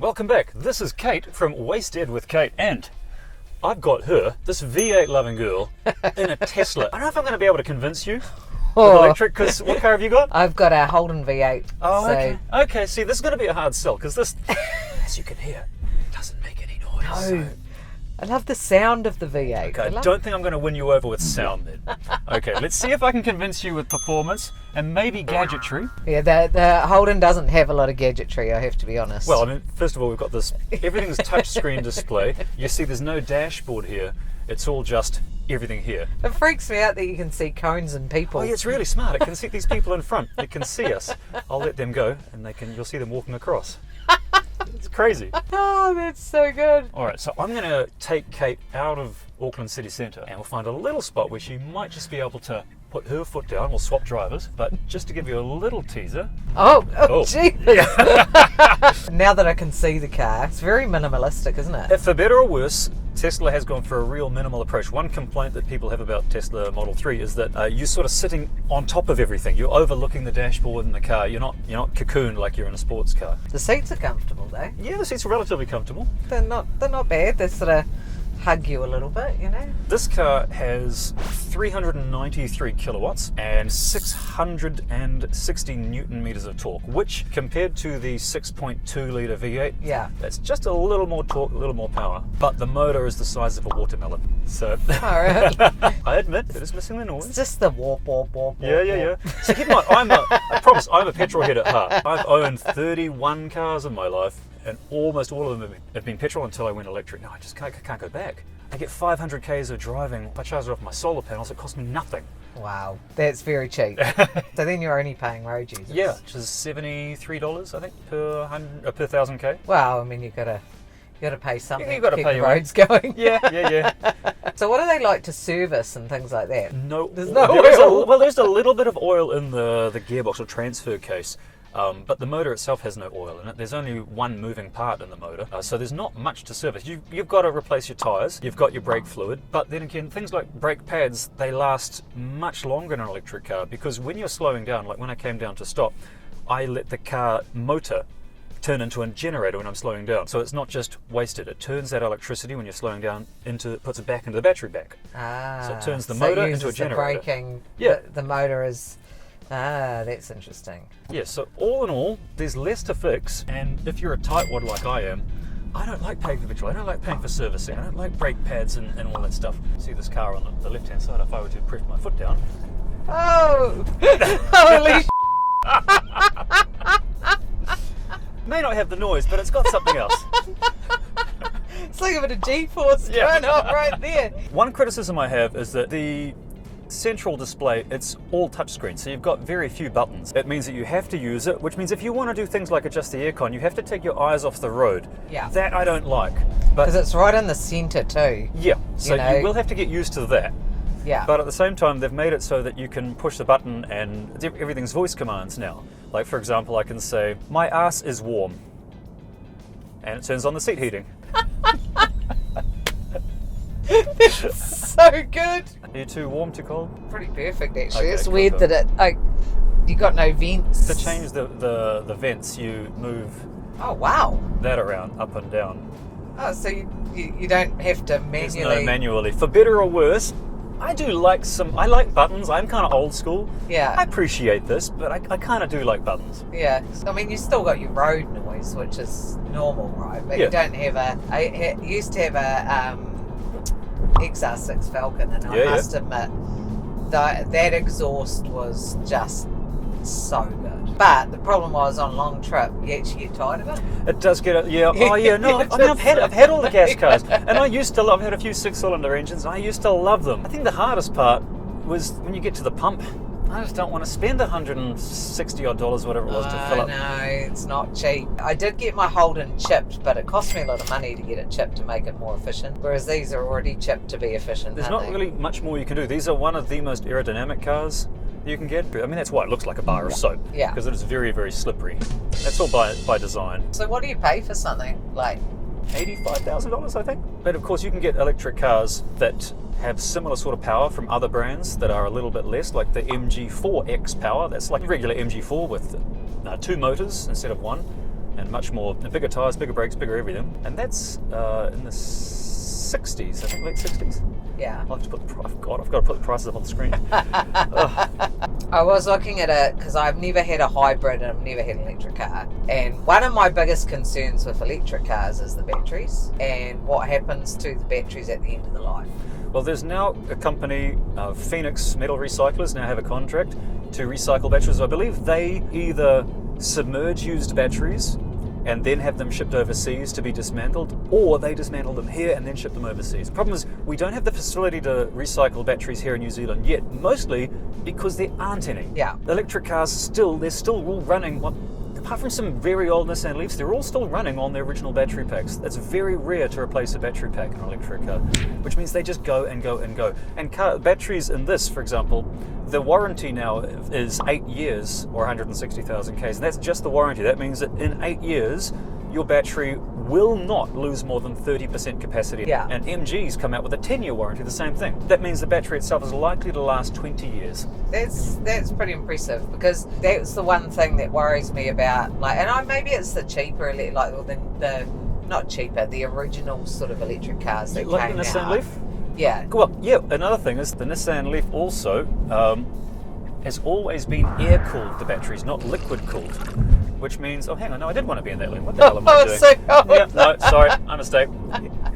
welcome back. This is Kate from Wasted with Kate, and I've got her, this V8 loving girl, in a Tesla. I don't know if I'm going to be able to convince you with electric, because what car have you got? I've got a Holden V8. Oh, so... okay. Okay, see, this is going to be a hard sell, because this, as you can hear, doesn't make any noise. No. So. I love the sound of the V8. Okay, I don't think I'm going to win you over with sound then. Okay, let's see if I can convince you with performance and maybe gadgetry. Yeah, the Holden doesn't have a lot of gadgetry, I have to be honest. Well, I mean, first of all, we've got this, everything's touchscreen display. You see there's no dashboard here. It's all just everything here. It freaks me out that you can see cones and people. Oh yeah, it's really smart. It can see these people in front. It can see us. I'll let them go and you'll see them walking across. It's crazy. Oh, that's so good. All right, so I'm going to take Kate out of Auckland city centre and we'll find a little spot where she might just be able to put her foot down. We'll swap drivers, but just to give you a little teaser. Oh, Jesus. Now that I can see the car, it's very minimalistic, isn't it? For better or worse, Tesla has gone for a real minimal approach. One complaint that people have about Tesla Model 3 is that you're sort of sitting on top of everything. You're overlooking the dashboard in the car. You're not cocooned like you're in a sports car. The seats are comfortable though. Yeah, the seats are relatively comfortable. They're not bad. They sort of hug you a little bit, you know. This car has 393 kilowatts and 660 newton meters of torque, which compared to the 6.2 litre V8, yeah, that's just a little more torque, a little more power. But the motor is the size of a watermelon. So right. I admit it is missing the noise. It's just the warp. Yeah. So keep in mind, I promise, I'm a petrol head at heart. I've owned 31 cars in my life, and almost all of them have been petrol until I went electric. No, I just can't go back. I get 500 k's of driving. If I charge it off my solar panels, it costs me nothing. Wow, that's very cheap. So then you're only paying road users. Yeah, which is $73, I think, per 1,000 k. Wow, I mean you gotta pay something. You gotta to pay keep your the roads going. Yeah. So what do they like to service and things like that? No, there's no oil. There's a little bit of oil in the gearbox or transfer case. But the motor itself has no oil in it. There's only one moving part in the motor, so there's not much to service. You've got to replace your tyres, you've got your brake fluid, but then again, things like brake pads, they last much longer in an electric car, because when you're slowing down, like when I came down to stop, I let the car motor turn into a generator when I'm slowing down. So it's not just wasted. It turns that electricity when you're slowing down puts it back into the battery bank. So it turns the motor into a generator. The braking, yeah. The motor is... that's interesting. Yeah, so all in all, there's less to fix, and if you're a tightwad like I am, I don't like paying for petrol, I don't like paying for servicing, I don't like brake pads and all that stuff. See this car on the left-hand side, if I were to press my foot down. Oh! Holy May not have the noise, but it's got something else. It's like a bit of G-force going on right there. One criticism I have is that the central display, it's all touchscreen, so you've got very few buttons. It means that you have to use it, which means if you want to do things like adjust the aircon, you have to take your eyes off the road. Yeah. That I don't like. Because it's right in the centre too. Yeah, so you will have to get used to that. Yeah. But at the same time, they've made it so that you can push the button and everything's voice commands now. Like for example, I can say, my ass is warm. And it turns on the seat heating. So good. Are you too warm, too cold? Pretty perfect actually. Okay, it's cool, weird cool. that you got no vents. To change the vents, you move Oh wow. that around, up and down. Oh, so you don't have to There's manually. no manually. For better or worse, I like buttons. I'm kind of old school. Yeah. I appreciate this, but I kind of do like buttons. Yeah. I mean, you still got your road noise, which is normal, right? But Yeah. you don't have I used to have a XR6 Falcon, and I must admit that exhaust was just so good. But the problem was on long trip, you actually get tired of it. It does get it. Yeah. Oh yeah. No. I mean, I've had all the gas cars, and I've had a few 6-cylinder engines. And I used to love them. I think the hardest part was when you get to the pump. I just don't want to spend $160 odd, whatever it was, to fill up. No, it's not cheap. I did get my Holden chipped, but it cost me a lot of money to get it chipped to make it more efficient. Whereas these are already chipped to be efficient. There's not really much more you can do. These are one of the most aerodynamic cars you can get. I mean, that's why it looks like a bar of soap. Yeah. Because it is very, very slippery. That's all by design. So what do you pay for something like $85,000, I think. But of course, you can get electric cars that have similar sort of power from other brands that are a little bit less, like the MG4X power. That's like regular MG4 with 2 motors instead of 1. and much more, and bigger tyres, bigger brakes, bigger everything. And that's in the 60s, I think, late 60s. Yeah. I'll have to put I've got to put the prices up on the screen. I was looking at it because I've never had a hybrid and I've never had an electric car. And one of my biggest concerns with electric cars is the batteries and what happens to the batteries at the end of the life. Well, there's now a company, Phoenix Metal Recyclers, now have a contract to recycle batteries. I believe they either submerge used batteries and then have them shipped overseas to be dismantled, or they dismantle them here and then ship them overseas. The problem is we don't have the facility to recycle batteries here in New Zealand yet, mostly because there aren't any. Yeah. The electric cars they're still all running, apart from some very old Nissan Leafs, they're all still running on their original battery packs. It's very rare to replace a battery pack in an electric car, which means they just go and go and go. And batteries in this, for example, the warranty now is 8 years or 160,000 Ks, and that's just the warranty. That means that in 8 years, your battery will not lose more than 30% capacity. Yeah. And MG's come out with a 10-year warranty, the same thing. That means the battery itself is likely to last 20 years. That's pretty impressive, because that's the one thing that worries me about, maybe it's the cheaper, the not cheaper, the original sort of electric cars that came out. Like the Nissan Leaf? Yeah. Well, yeah, another thing is the Nissan Leaf also has always been air-cooled, the batteries, not liquid-cooled. Which means, oh, hang on, no, I did want to be in that lane. What the hell am I doing? Yeah, no, sorry, my mistake.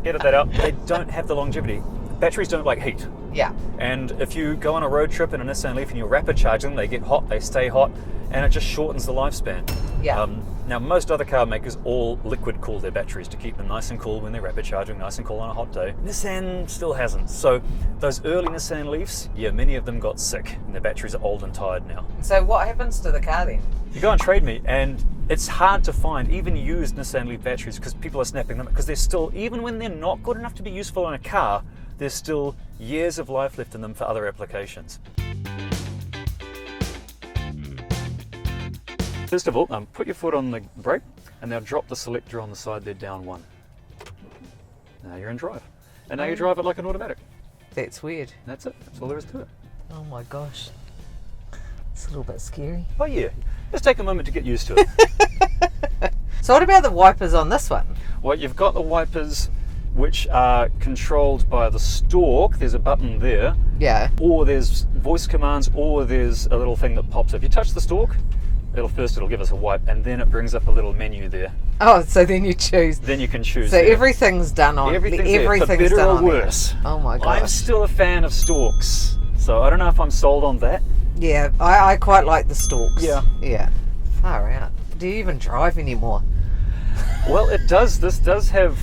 Edit that out. They don't have the longevity. Batteries don't like heat. Yeah. And if you go on a road trip in a Nissan Leaf and you rapid charge them, they get hot, they stay hot, and it just shortens the lifespan. Yeah. Now, most other car makers all liquid cool their batteries to keep them nice and cool when they're rapid charging, nice and cool on a hot day. Nissan still hasn't. So those early Nissan Leafs, yeah, many of them got sick, and their batteries are old and tired now. So what happens to the car then? You go on Trade Me, and it's hard to find even used Nissan Leaf batteries because people are snapping them, because they're still, even when they're not good enough to be useful in a car, there's still years of life left in them for other applications. First of all, put your foot on the brake and now drop the selector on the side there, down one. Now you're in drive. And now you drive it like an automatic. That's weird. That's it. That's all there is to it. Oh my gosh. It's a little bit scary. Oh yeah. Just take a moment to get used to it. So what about the wipers on this one? Well, you've got the wipers which are controlled by the stalk. There's a button there. Yeah. Or there's voice commands, or there's a little thing that pops. If you touch the stalk, it'll give us a wipe, and then it brings up a little menu there. Oh, so then you choose. Then you can choose. So there. Everything's done on. Everything's for better done or on worse. There. Oh my gosh. I'm still a fan of stalks, so I don't know if I'm sold on that. Yeah, I quite like the stalks. Yeah. Yeah. Far out. Do you even drive anymore? Well, it does. This does have.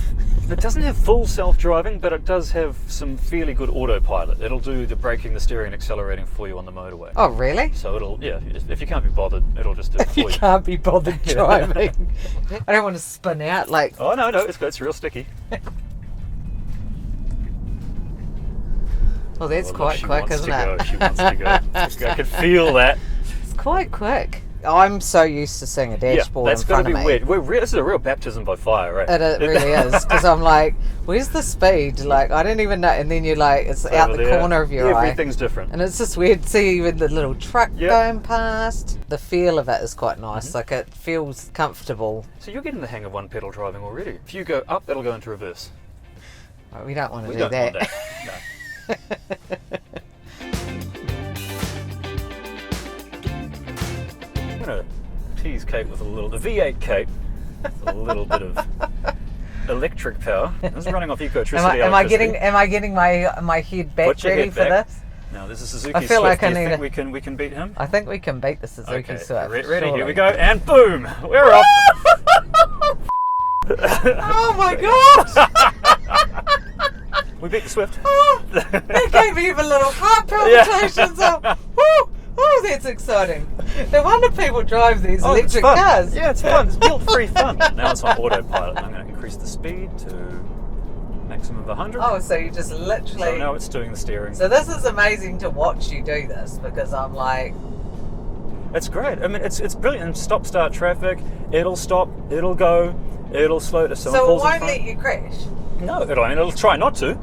It doesn't have full self-driving, but it does have some fairly good autopilot. It'll do the braking, the steering, and accelerating for you on the motorway. Oh, really? So it'll, yeah, if you can't be bothered, it'll just do it for you. You can't be bothered driving. I don't want to spin out like... Oh, no, it's good. It's real sticky. Well, that's quite quick, isn't it? She wants to go. I could feel that. It's quite quick. I'm so used to seeing a dashboard in front of me. That's going to be weird. This is a real baptism by fire, right? It really is, because I'm like, where's the speed? Like, I don't even know. And then you're like, it's out the corner of your eye. Everything's different. And it's just weird to see even the little truck going past. The feel of it is quite nice. Like, it feels comfortable. So you're getting the hang of one pedal driving already. If you go up, it'll go into reverse. Well, we don't want to do don't that. Want that. No. I'm going to tease Kate with the V8 Kate, with a little bit of electric power. This is running off Ecotricity. Am I getting my head back ready for this? Now this is Suzuki I feel Swift. like Do you think we can beat him? I think we can beat the Suzuki Swift. Ready? Surely. Here we go, and boom, we're off. Oh my god! We beat the Swift. That gave me even little heart palpitations. Oh, that's exciting. No wonder people drive these electric cars. Yeah, it's fun. It's guilt-free fun. Now it's on autopilot. I'm going to increase the speed to maximum of 100. Oh, so you just literally... So now it's doing the steering. So this is amazing to watch you do this, because I'm like... It's great. I mean, it's brilliant. And stop-start traffic. It'll stop. It'll go. It'll slow. If someone so it pulls in won't front. let you crash? No, it'll try not to.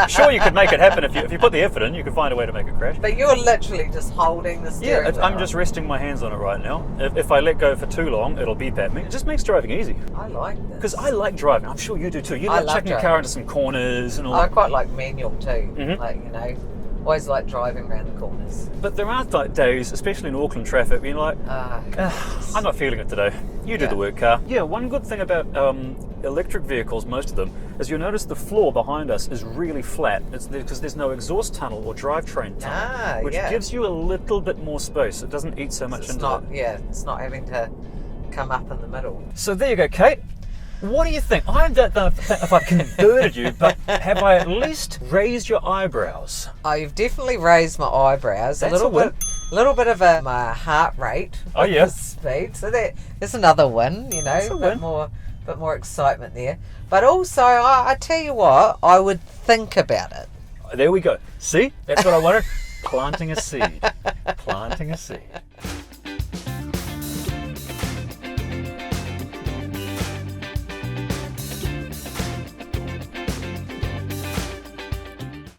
Sure, you could make it happen if you put the effort in. You could find a way to make it crash. But you're literally just holding the steering wheel. I'm just resting my hands on it right now. If I let go for too long, it'll beep at me. It just makes driving easy. I like this. Because I like driving. I'm sure you do too. You like chucking your car into some corners and all I that. quite like manual too. Like, you know, always like driving around the corners. But there are days, especially in Auckland traffic, being like, I'm not feeling it today. You do the work, car. Yeah, one good thing about electric vehicles, most of them, is you'll notice the floor behind us is really flat. It's because there's no exhaust tunnel or drivetrain tunnel, which gives you a little bit more space. It doesn't eat so much into it. Yeah, it's not having to come up in the middle. So there you go, Kate. What do you think? I don't know if I've converted you, but have I at least raised your eyebrows? Oh, you've definitely raised my eyebrows. That's a little bit of my heart rate. Oh yeah. Speed. So there's another win. You know, That's a win. bit more excitement there. But also, I tell you what, I would think about it. There we go. See, that's what I wanted. Planting a seed. Planting a seed.